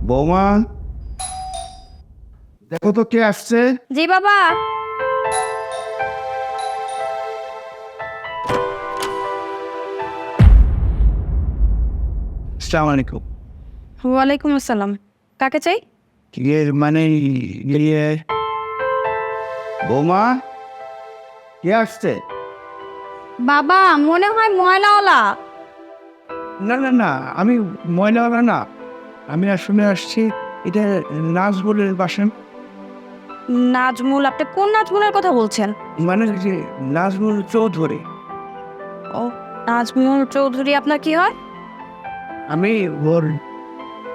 বৌমা, দেখো তো কে আসছে। জি বাবা। আসসালামু আলাইকুম। ওয়ালাইকুম আসসালাম। কাকে চাই? মানে বৌমা, কে আসছে? বাবা মনে হয় ময়লাওয়ালা। না না না, আমি ময়নাওয়ালা না, আমি আসলে আসছি এটা নাজবুলের বাসন। নাজমুল? আপনি কোন নাজমুলের কথা বলছেন? মানে যে নাজমুল চৌধুরী। ও, নাজমুল চৌধুরী আপনার কি হয়? আমি ওর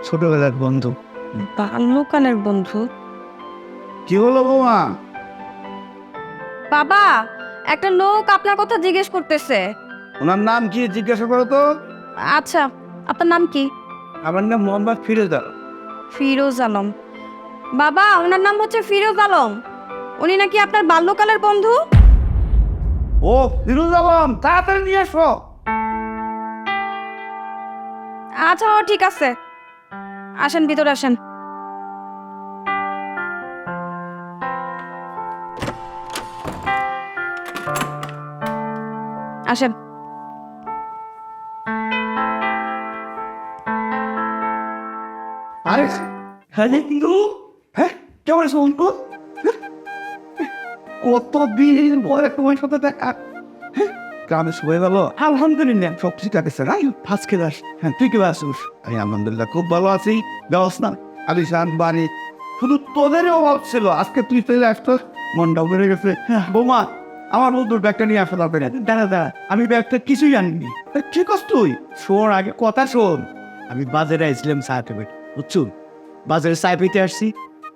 ছোটবেলার বন্ধু। বাল্যকালের বন্ধু? কি হলো বৌমা? বাবা, একটা লোক আপনার কথা জিজ্ঞেস করতেছে। ওনার নাম কি জিজ্ঞাসা করো তো। আচ্ছা, আপনার নাম কি? আমার নাম মোহাম্মদ ফিরোজ আলম। ফিরোজ আলম? বাবা, ওনার নাম হচ্ছে ফিরোজ আলম। উনি নাকি আপনার বাল্যকালের বন্ধু। ও ফিরোজ আলম, তাড়াতাড়ি নিয়ে এসো। আচ্ছা, ও ঠিক আছে, আসেন ভিতরে আসেন। আসেন। আরে হ্যাঁ কিন্তু হ্যাঁ, কেমন আছো অঙ্ক? কতদিন পরে তোমার সাথে দেখা। হ্যাঁ, গ্রামে সবাই ভালো? আলহামদুলিল্লাহ সব ঠিক আছে। রাই ফার্স্ট ক্লাস। হ্যাঁ, তুই কেমন আছিস? আমি আলহামদুলিল্লাহ খুব ভালো আছি। ব্যবস্থা আলিশান বাড়ি, শুধু তোদেরই অভাব ছিল। আজকে তুই চলে আসতো, মনটা বেড়ে গেছে। হ্যাঁ বৌমা, আমার বন্ধুর ব্যাগটা নিয়ে আসা দরকার। দাঁড়া দাঁড়া, আমি ব্যাগটা কিছুই আনিনি। ঠিক আছে তুই শোন, আগে কথা শোন। আমি বাজারে আসলাম চা টেবিল, বুঝছো? বাজারে চা পেতে আসছি,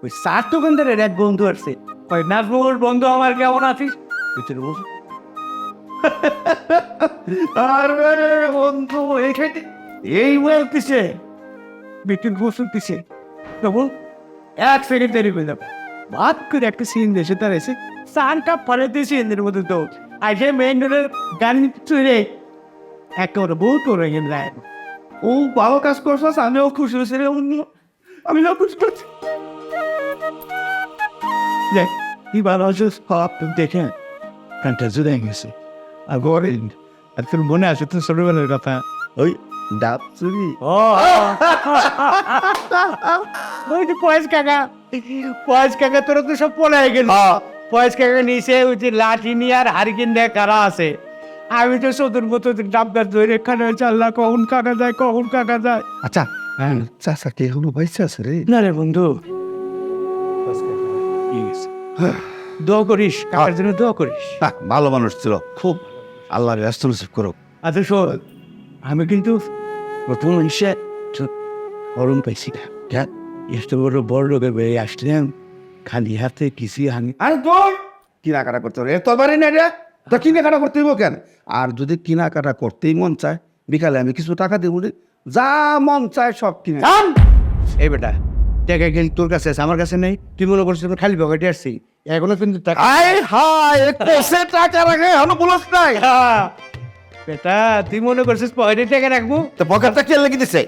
ওই চার দোকানদারের এক বন্ধু আসছে। কয় নাজমুল বন্ধু আমার, কেমন আছিস? ভিতরে বস। আরে বন্ধু এখানে এই বলতেছে, বিটুল বসতেছে, তবু এক সেকেন্ড দেরি হয়ে যাবে। বাদ করে একটা সিন দেশে তার এসে চানটা পরে দিয়ে সিনের মধ্যে তো আইসে মেইন রোডের গাড়ি চলে একেবারে বহুত করে যায়। ও ভালো কাজ করছিস, আমিও খুশি হয়েছি রে বন্ধু, আমি না খুশি করছি। দেখ কি ভালো আছিস, সব দেখে ফ্যানটা জুড়ে গেছে। আর গরিব আর তোর মনে আছে তো ছোটবেলার কথা, ওই ডাব চুরি। ওই যে পয়েস কাকা তোরা তো সব পলাই গেল। পয়েস কাকা নিচে ওই যে লাঠি নিয়ে আর হারিকেন দেয় কারা আছে। আমি তো চতুর মতো ডাব গাছ ধরে এখানে চাল্লা, কখন কাকা যায়। আচ্ছা হ্যাঁ, চাষা কে হলো ভাই চাষা রে? না রে বন্ধু, দোয়া করিস, কাকার জন্য দোয়া করিস। ভালো মানুষ ছিল খুব, আল্লাহ ব্যস্ত নসিব করো। আচ্ছা শোন, আমি কিন্তু প্রথম হিসেবে গরম পাইছি না। কেন এত বড় লোকের বেরিয়ে আসলাম খালি হাতে কিছু হানি। আরে তোর কেনাকাটা করতে হবে, তোর বাড়ি না রে, তো কেনাকাটা করতে হইব কেন? আর যদি কেনাকাটা করতেই মন চায়, বিকালে আমি কিছু টাকা দিব, যা মন চায় সব কিনে। এই বেটা, টাকা কিন্তু তোর কাছে আছে, আমার কাছে নেই। তুই মনে করছিস আমি খালি পকেটে আসছি? এখনো কিন্তু টাকা। আয় হায়, কোসে টাকা রাখে এখনো বলস নাই। বেটা তুই মনে করছিস পকেটে টাকা রাখবো? তো পকেটটা কে লেগে দিছে?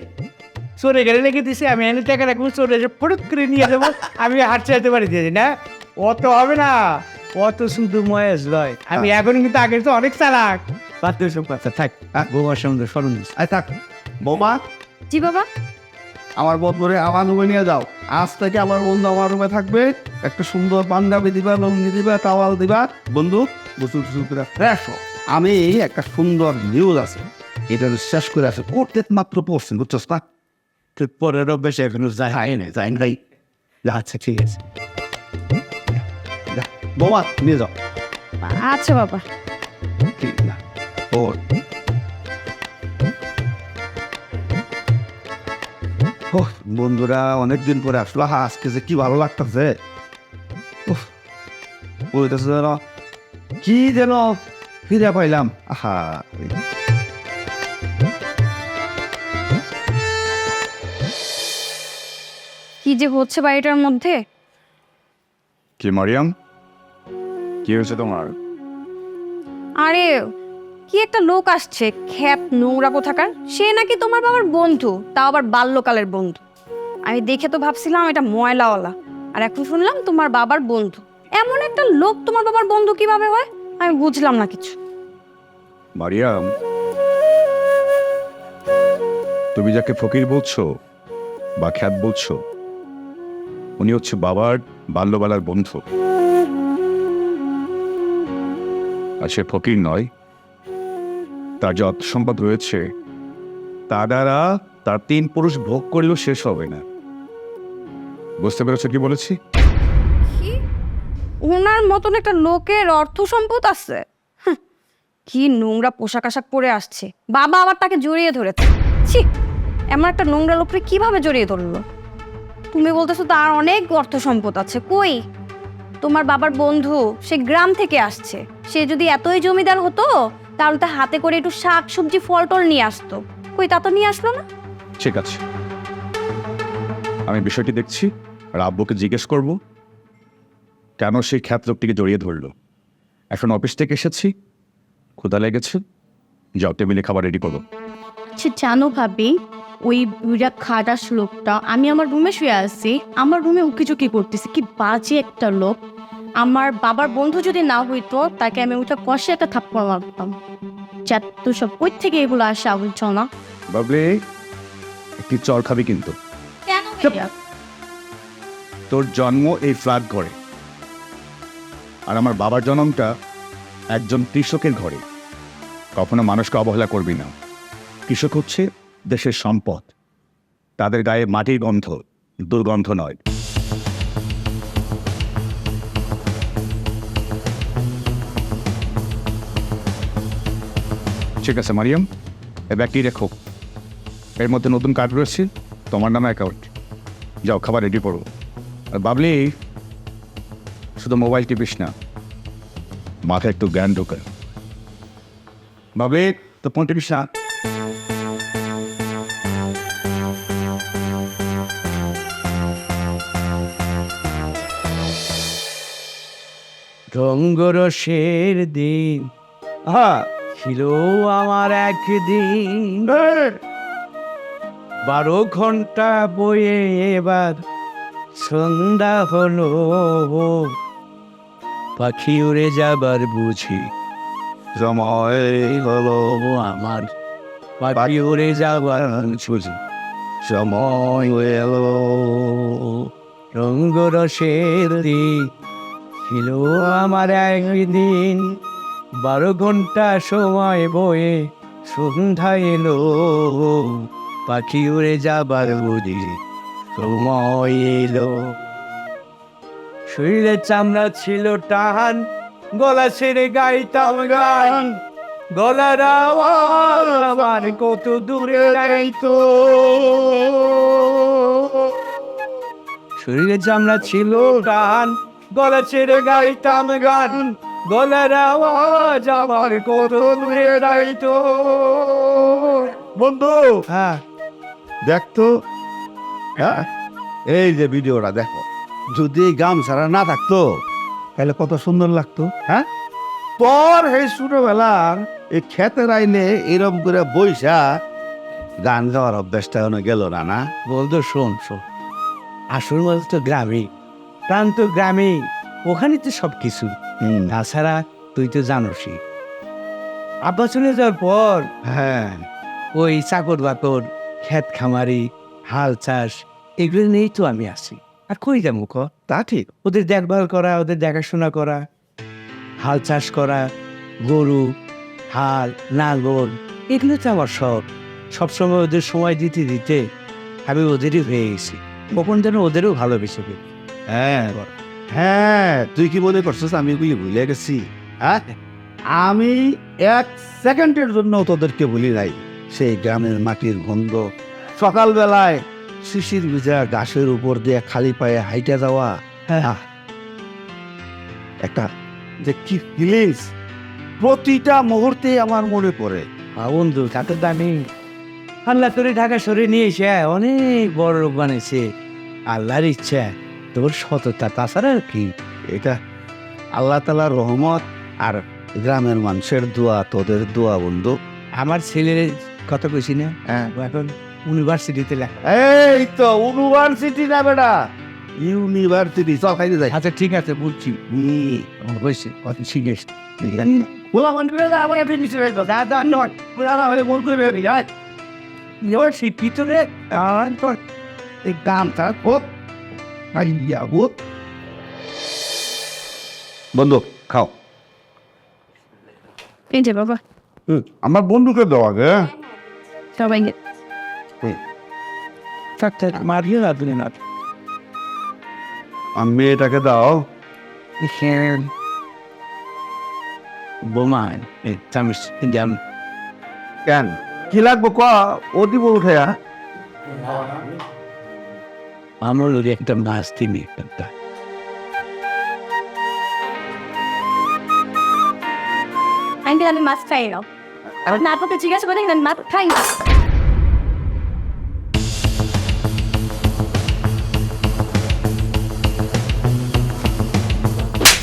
চোরে গেলে লেগে দিছে, আমি এনে টাকা রাখবো, চোরে এসে ফটক করে নিয়ে যাবো, আমি হাত চাইতে পারি দিয়েছি না? অত হবে না, অত শুধু ময়েস লয়। আমি এখন কিন্তু আগের তো অনেক চালাক। বাদ দিয়ে সব কথা থাক, বৌমার সঙ্গে স্মরণ দিস। আয় থাক বৌমা, জি বাবা। আমার বন্ধুরে আমার রুমে নিয়ে যাও। আজ থেকে আমার বন্ধু আমার রুমে থাকবে। একটা সুন্দর পাঞ্জাবি দিবা, লুঙ্গি দিবা, টাওয়াল দিবা। বন্ধু গোসল টুসল করে ফ্রেশ হও। আমি একটা সুন্দর নিউজ আছে, এটা শেষ করে আছে, করতে মাত্র পড়ছেন, বুঝছস না? তুই পরের অভ্যাস এখনো যায় নাই। আচ্ছা ঠিক আছে, যা, বৌমা নিয়ে যাও। আচ্ছা বাবা। ঠিক না ও বন্ধুরা অনেকদিন পরে আসলো। আজকে যে কি ভালো লাগতেছে, বলতেছে যেন কি যেন ফিরে পাইলাম। আহা, কি যে হচ্ছে বাড়িটার মধ্যে। কি মারিয়াম, কি হয়েছে তোমার? আরে কি একটা লোক আসছে, খ্যাত নোংরা কোথাকার, সে নাকি তোমার বাবার বন্ধু, তাও আবার বাল্যকালের বন্ধু। আমি দেখে তো ভাবছিলাম এটা ময়লাওয়ালা, আর এখন শুনলাম তোমার বাবার বন্ধু। এমন একটা লোক তোমার বাবার বন্ধু কিভাবে হয় আমি বুঝলাম না কিছু। মারিয়াম, তুমি যাকে ফকির বলছো বা খ্যাত বলছো, উনি হচ্ছে বাবার বাল্যবেলার বন্ধু। আর সে ফকির নয়, তার যে অর্থ সম্পদ রয়েছে তা দ্বারা তার 3 পুরুষ ভোগ করলেও শেষ হবে না। বুঝতে পেরেছো কি বলেছি? কি ওনার মতন একটা লোকের অর্থ সম্পদ আছে? হাহ, কি নোংরা পোশাক আশাক পরে আসছে, বাবা আবার তাকে জড়িয়ে ধরেছে। ছি, এমন একটা নোংরা লোককে কিভাবে জড়িয়ে ধরলো? তুমি বলতেছো তার অনেক অর্থ সম্পদ আছে, কই? তোমার বাবার বন্ধু সে গ্রাম থেকে আসছে, সে যদি এতই জমিদার হতো তাহলে তো হাতে করে একটু শাক সবজি ফল টল নিয়ে আসতো, কই তা তো নিয়ে আসলো না। ঠিক আছে, আমি বিষয়টি দেখছি আর আব্বুকে জিজ্ঞেস করব কেন সেই খ্যাত লোকটিকে জড়িয়ে ধরলো। এখন অফিস থেকে এসেছি, ক্ষুধা লেগেছে, যাও টেবিলে খাবার রেডি করো। আচ্ছা জানো ভাবি, ওই বুড়া খাটাস লোকটা, আমি আমার রুমে শুয়ে আছি, আমার রুমে উকিঝুঁকি করতেছি, কি বাজে একটা লোক। আমার বাবার বন্ধু যদি না হইতো তাকে আমি ওটা কষে একটা থাপ্পড় মারতাম। চাত তো সব কই থেকে এগুলো আসা বুঝছো না? বাবলি, একটি চর খাবি কিন্তু। কেন ভাইয়া? তোর জন্ম এই ফ্ল্যাট ঘরে, আর আমার বাবার জন্মটা একজন কৃষকের ঘরে। কখনো মানুষকে অবহেলা করবি না। কৃষক হচ্ছে দেশের সম্পদ, তাদের গায়ে মাটির গন্ধ, দুর্গন্ধ নয়। ঠিক আছে মারিয়াম, এই ব্যাগটি রেখো, এর মধ্যে নতুন কার্ড রয়েছে, তোমার নামে অ্যাকাউন্ট। যাও খাবার রেডি করো। আর বাবলি, শুধু মোবাইল টিপিস না, মাথায় একটু জ্ঞান ঢোকে। বাবলি, তো ফোন টিপিস না। রঙ্গরসের দিন ছিল আমার একদিন, 12 ঘন্টা বয়ে এবার সন্ধ্যা হলো, পাখি উড়ে যাবার বুঝি সময় হলো আমার, পাখি উড়ে যাবার বুঝি সময় এলো। রঙ্গরসের দিন ছিল আমার একদিন, 12 ঘন্টা সময় বয়ে সন্ধ্যা এলো, পাখি উড়ে যাবার বুঝি সময় এলো। শরীরে চামড়া ছিল টান, গলা ছেড়ে গাইতাম গান, গলার আওয়াজ আমার কত দূরে গাইতো। শরীরে চামড়া ছিল টান, গলা ছেড়ে গাইতাম গান, গলার আওয়াজ আমার কত দূরে গাইতো। বন্ধু, হ্যাঁ, দেখতো, হ্যাঁ, এই যে ভিডিওটা দেখো, যদি এই গামছাড়া না থাকতো তাহলে কত সুন্দর লাগতো। হ্যাঁ, তোর এই ছোটবেলার এই ক্ষেতের আইনে এরম করে বইসা গান গাওয়ার অভ্যাসটা গেল না। না বলতো শোন শোন, আসল মতো তো গ্রামে, প্রান্ত গ্রামে, ওখানে তো সব কিছু। তাছাড়া তুই তো জানোসই, আব্বা চলে যাওয়ার পর হ্যাঁ, ওই চাকর বাকর, ক্ষেত খামারি, হাল চাষ, এগুলো নিয়েই তো আমি আছি। আর কই যাবো ক? তা ঠিক। ওদের দেখভাল করা, ওদের দেখাশোনা করা, হাল চাষ করা, গরু, হাল, নাঙ্গল, এগুলো তো আমার শখ। সবসময় ওদের সময় দিতে দিতে আমি ওদেরই হয়ে গেছি। কখন যেন ওদেরও ভালোবেসে ফেলি। হ্যাঁ হ্যাঁ, তুই কি মনে করছিস আমি এগুলি ভুলে গেছি? হ্যাঁ, আমি 1 সেকেন্ডের জন্য তোদেরকে ভুলি নাই। সেই গ্রামের মাটির গন্ধ, সকালবেলায় শিশির ভিজা ঘাসের উপর দিয়ে খালি পায়ে হাইটে যাওয়া, হ্যাঁ, একটা যে কি ফিলিংস প্রতিটা মুহূর্তে আমার মনে পড়ে। বন্ধু, তাতে তো আমি আল্লাহ তোরে ঢাকা সরে নিয়ে এসে অনেক বড় লোক বানিয়েছে। আল্লাহর ইচ্ছা, তোর সততা, তাছাড়া আর কি। এটা আল্লাহ তাআলার রহমত আর গ্রামের মানুষের দোয়া, তোদের দোয়া বন্ধু। আমার ছেলের কথা কইছি না, হ্যাঁ, ও এখন ইউনিভার্সিটিতে লেখা। এই তো ইউনিভার্সিটি না বেটা, ইউনিভার্সিটি। চল খাইতে যাই। আচ্ছা ঠিক আছে, বুঝছি। হয়েছে, কত শিখেছ। বলা মন্দির আমার এত নিচে দাদা নট, মন করে বেরবি আয়। ইউনিভার্সিটি ভিতরে আর তোর এই কামটা হোক, আইয়া হোক। বন্ধু খাও। এই যে বাবা, আমার বন্ধুকে দেওয়া আগে। সবাইকে থাকতে মারিয়ে রাখলে না। আর মেয়েটাকে দাও। বোমা চামিস জাম কেন কি লাগবো ক, ও দিব উঠে। আমার ওর একটা মাছ তিনি একটা আঙ্কেল আমি মাছ খাই না। না আপনাকে জিজ্ঞাসা করে দেখেন মাছ খাই না।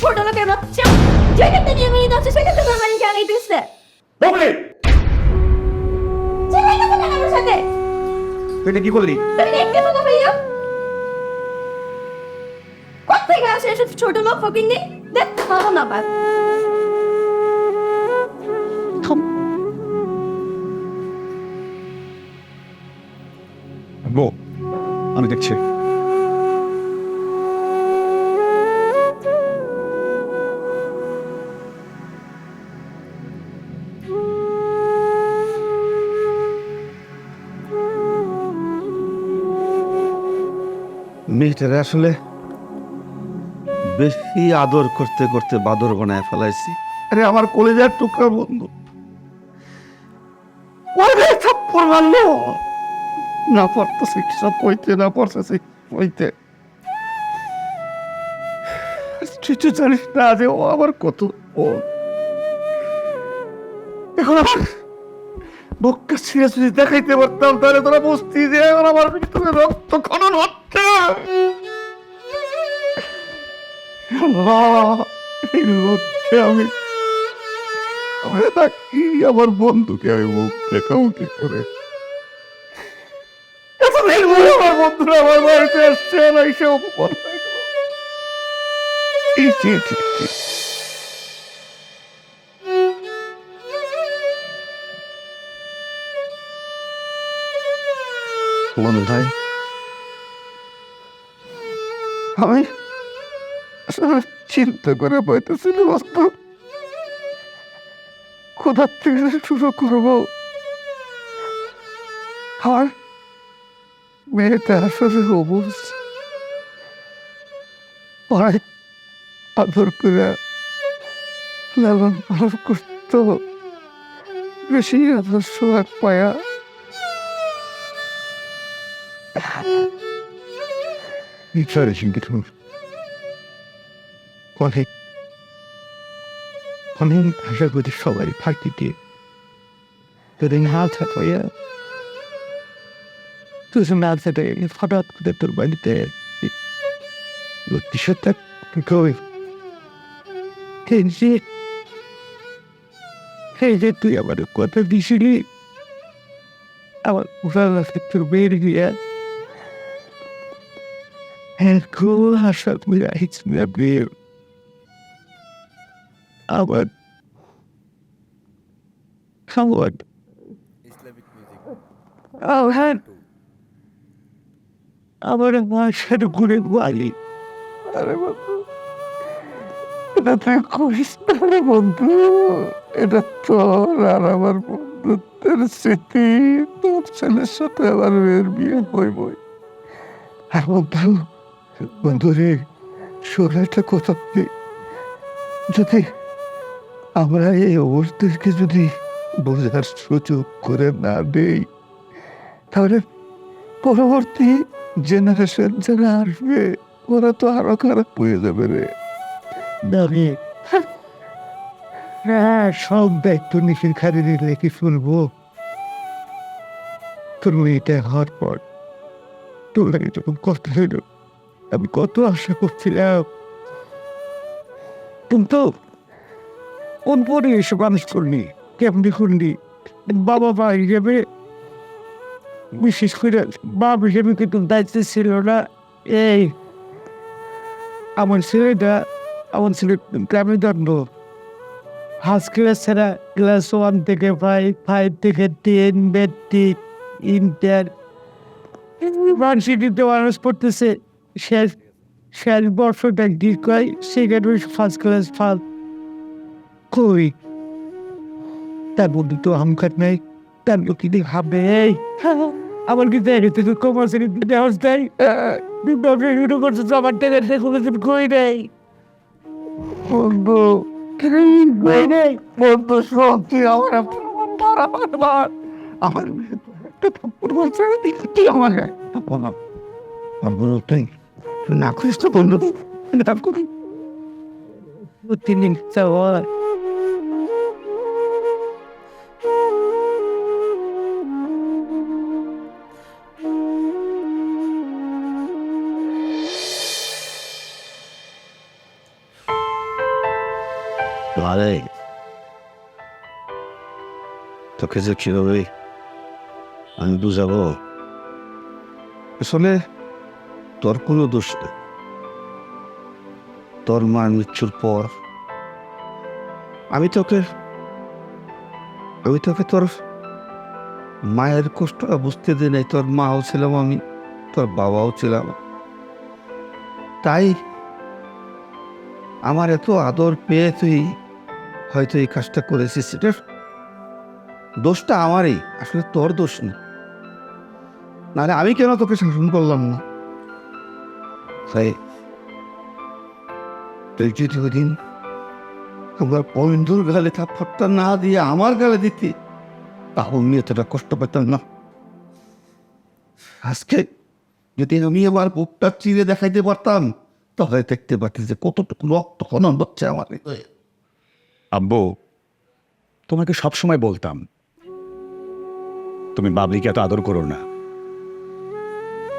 ছোট লোকের বাচ্চা যেখানে নিয়ে মেয়ে যাচ্ছে সেখানে তো আমার জানাই দিচ্ছে। চলে গেছে না আমার সাথে। তুই এটা কি করলি? তুমি দেখতে পাবো ভাইয়া। কোথায় গেছে এসব ছোট লোক ফকিং নেই দেখতে পাবো না বাস। বো, আমি দেখছি। মেয়েটারে আসলে বেশি আদর করতে করতে বাদর বানায় ফেলাইছি। আরে আমার কলেজার টুকরা বন্ধু থাপ্পড় মারলো, না পড়তেছে সব কইতে, না পড়তেছে কইতে। তুই তো জানিস না যে ও আবার কত ও এখন আমার বুকটা ছিঁড়ে ছিঁড়ে দেখাইতে পারতাম, তাহলে তোরা বুঝতি যে এখন আমার ভিতরে রক্ত খনন হচ্ছে। আল্লাহ, এই লক্ষ্যে আমি থাকি আমার বন্ধুকে আমি মুখ দেখাও কি করে? আমার বন্ধুরা আমার বাড়িতে আসছে না, এসে অপমান হয়ে গেল। মনে হয় আমি আসলে চিন্তা করে পাইতেছিল বাস্তব কোথার থেকে শুরু করবো। আর মেয়েটা আসলে অবুঝ, অনেক আদর করে লালন পালন করত, বেশি আদর্শ এক পায়া অনেক অনেক আশা করি সবাই ফাঁকি দিয়ে তোদের হাত হাত হইয়া তুই হাত হাতে হঠাৎ করে তোর বাড়িতে সত্যি কই এই যে তুই আমার কথা দিছিলি আমার উড়াল তোর বের গিয়া খুব আশা করে আইছিলাম বের আবার খাওয়ার হ্যাঁ আবার বাসার ঘুরে বাড়ি। আরে বন্ধু, এটা তুই করিস না রে বন্ধু, এটা তোর আর আমার বন্ধুত্বের স্মৃতি। তোর ছেলের সাথে আমার মেয়ের বিয়ে হইবই। আর বন্ধু, বন্ধু রে শোন একটা কথা, যদি আমরা এই অবস্থাকে যদি বোঝার সুযোগ করে না দেই, তাহলে পরবর্তী জেনারেশন যারা আসবে ওরা তো আরো খারাপ হয়ে যাবে রে। সব দায়িত্ব নিখিল খালি রেখে শুনবো। তোর মেয়েটা হওয়ার পর তোর লাগে যখন কষ্ট হইল, আমি কত আশা করছিলাম, কিন্তু কোন পরে এসব মানুষ করলি কেমনি করলি বাবা মা হিসেবে বিশেষ করে বাপ হিসেবে কিন্তু দায়িত্ব ছিল না। এই আমার ছেলেটা আমার ছেলে গ্রামে জন্ম, ফার্স্ট ক্লাস ছাড়া ক্লাস 1 থেকে 5, 5 থেকে 10, মেট্রিক, ইন্টার, ইউনিভার্সিটিতে অনার্স পড়তেছে। শেষ শেষ বর্ষটা কি কয় সেখানে ফার্স্ট ক্লাস ফাল কই তার মধ্যে তো হামখাট নেই, তার লোক কি হবে? এই আমার কি দেখে তুই কমার্সের দেওয়াস দেয় শুরু করছিস আমার টেনের কই নেই বন্ধু, কই নেই বন্ধু। সত্যি আমার আমার তুই আমাকে তুই না করিস তো বন্ধু, না করি 2-3 দিন হয়। আরে তোকে যে কিভাবে আমি বুঝাবো, আসলে তোর কোনো দোষ নেই। তোর মার মৃত্যুর পর আমি তোকে তোর মায়ের কষ্ট বুঝতে দিই নাই। তোর মাও ছিলাম আমি, তোর বাবাও ছিলাম, তাই আমার এত আদর পেয়ে তুই হয়তো এই কাজটা করেছিস। সেটার দোষটা আমারই, আসলে তোর দোষ না। নাহলে আমি কেন তোকে শাসন করলাম না? তাই তুই যদি ওই দিন আমার বন্ধুর গালে থাপ্পড়টা না দিয়ে আমার গালে দিতি, তাহলে আমি এতটা কষ্ট পেতাম না। আজকে যদি আমি আমার বুকটা চিরে দেখাইতে পারতাম, তাহলে দেখতে পাচ্ছি যে কতটুকু রক্ত খনন হচ্ছে আমার হৃদয়ে। আব্বু, তোমাকে সবসময় বলতাম তুমি বাবলিকে এত আদর করো না,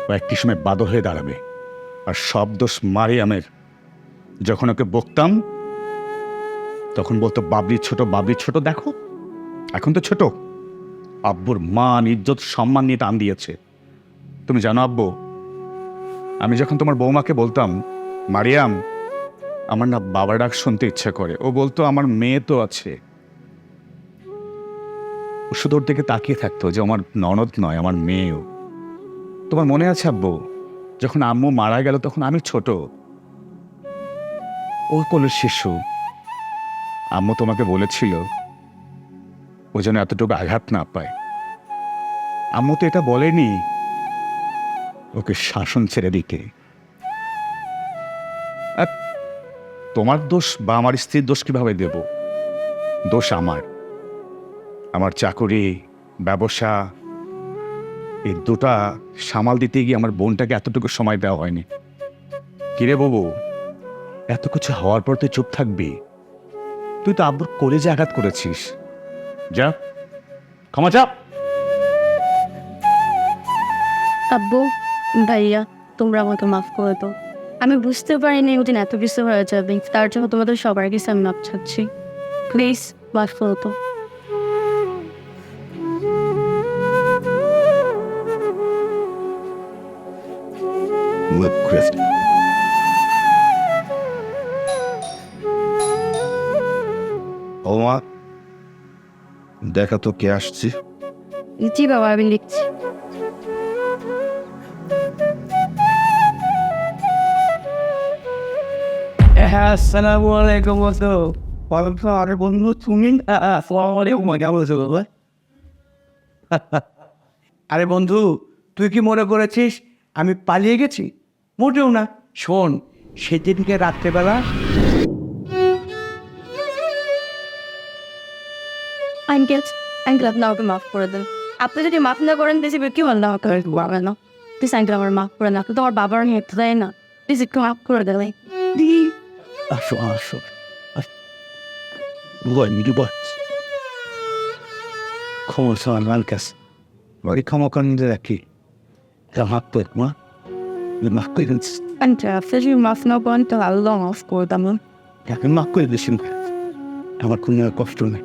ও একটি সময় বাদর হয়ে দাঁড়াবে। আর সব দোষ মারিয়ামের। যখন ওকে বকতাম তখন বলতো বাবলি ছোট। দেখো এখন তো ছোট। আব্বুর মান, ইজ্জত, সম্মান নিয়ে টান দিয়েছে। তুমি জানো আব্বু, আমি যখন তোমার বৌমাকে বলতাম মারিয়াম আমার না বাবার ডাক শুনতে ইচ্ছে করে, ও বলতো আমার মেয়ে তো আছে। ও শুধু ওর দিকে তাকিয়ে থাকতো যে আমার ননদ নয়, আমার মেয়েও। তোমার মনে আছে আব্বু, যখন আম্মু মারা গেল তখন আমি ছোট, ও কোলের শিশু। আম্মু তোমাকে বলেছিল ও যেন এতটুকু আঘাত না পায়। আম্মু তো এটা বলেনি ওকে শাসন ছেড়ে দিতে। তোমার দোষ বা আমার স্ত্রীর দোষ কিভাবে দেব? দোষ আমার চাকুরি, ব্যবসা, এই দুটা সামাল দিতে গিয়ে আমার বোনটাকে এতটুকু সময় দেওয়া হয়নি। কিরে বাবু, এত কিছু হওয়ার পর তুই চুপ থাকবি? তুই তো আব্বুর কলেজে আঘাত করেছিস। যা ক্ষমা চাপ। আব্বু, ভাইয়া, তোমরা আমাকে মাফ করে দাও। আমি বুঝতে পারিনি ওদিন এত কিছু হয়ে যাবে, তার জন্য তোমাদের সবার কাছে আমি মাপ চাচ্ছি। প্লিজ মাফ করে দাও। ও মা, দেখা তো কে আসছি। জি বাবা, আমি লিখছি। আসসালামু আলাইকুম বন্ধু। আরে বন্ধু তুমি, আসসালামু আলাইকুম, কেমন আছো বাবা? আরে বন্ধু, তুই কি মনে করেছিস আমি পালিয়ে গেছি? মোটেও না। শোন, সেদিনকে রাত্রেবেলা আঙ্কেল আপনি আমাকে মাফ করে দেন। আপনি যদি মাফ না করেন বেশি কি বললে আমাকে পারবে না। প্লিজ আঙ্কেল আমার মাফ করে না। আপনি তো আমার বাবার নিয়ে তাই না? প্লিজ একটু মাফ করে দেন। আসো বল মিটু বল। ক্ষমা সমান মালকাস বাড়ি ক্ষমা করে নিতে রাখি। মাফ করে মা, মাফ করে দিচ্ছি। আঙ্কেল আপনি যদি মাফ না করেন তো আল্লাহ মাফ করে দেন। মাফ করে দিচ্ছি। আমার কোনো আর কষ্ট নেই।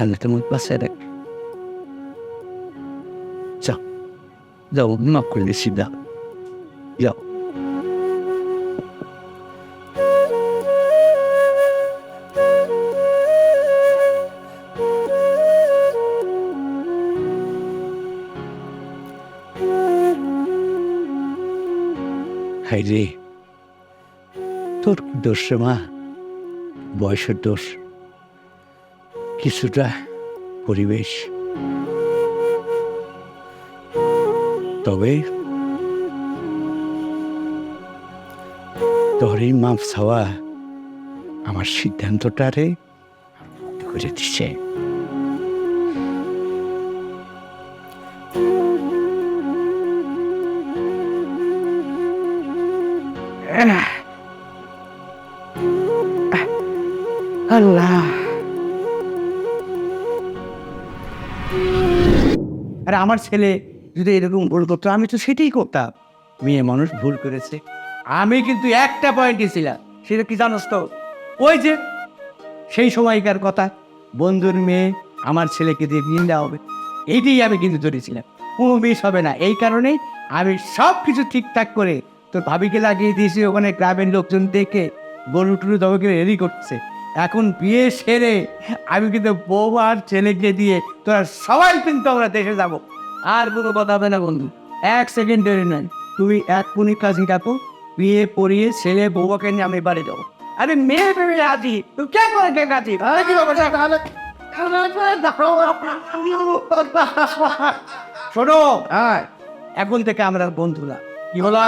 আল্লাহ তোমার বাসায় রাখ। যাও যাও, মাফ করে দিচ্ছি, যাও যাও। হাই রে, তোর কি দোষ রে মা? বয়সের দোষ, কিছুটা পরিবেশ। তবে তোর এই মাপ ছাওয়া আমার সিদ্ধান্তটারে করে দিচ্ছে। আল্লাহ, আরে আমার ছেলে যদি এরকম ভুল করতো আমি তো সেটাই করতাম। মেয়ে মানুষ ভুল করেছে, আমি কিন্তু একটা পয়েন্টে ছিলাম, সেটা কি জানোস তো? ওই যে সেই সময়কার কথা, বন্ধুর মেয়ে আমার ছেলেকে দিয়ে বিয়ে দেওয়া হবে, এইটাই আমি কিন্তু ধরেছিলাম। কোনো মিস হবে না, এই কারণেই আমি সব কিছু ঠিকঠাক করে তোর ভাবিকে লাগিয়ে দিয়েছি। ওখানে গ্রামের লোকজন দেখে গরু টুরু দমকে রেডি করছে। এখন বিয়ে সেরে আমি কিন্তু বউ আর ছেলেকে দিয়ে তোরা সবাই কিন্তু আমরা দেশে যাব। আর কোনো কথা হবে না বন্ধু, 1 সেকেন্ড দেরি নাই। তুই এক্ষুনি কাজে ডাকো, বিয়ে পড়িয়ে ছেলে বউকে নিয়ে আমি বাড়ি যাবো। আরে মেয়ে ভেবে আছি, তুই কে করে কে কাছি? শোনো, এখন থেকে আমরা বন্ধুরা। কি বলা?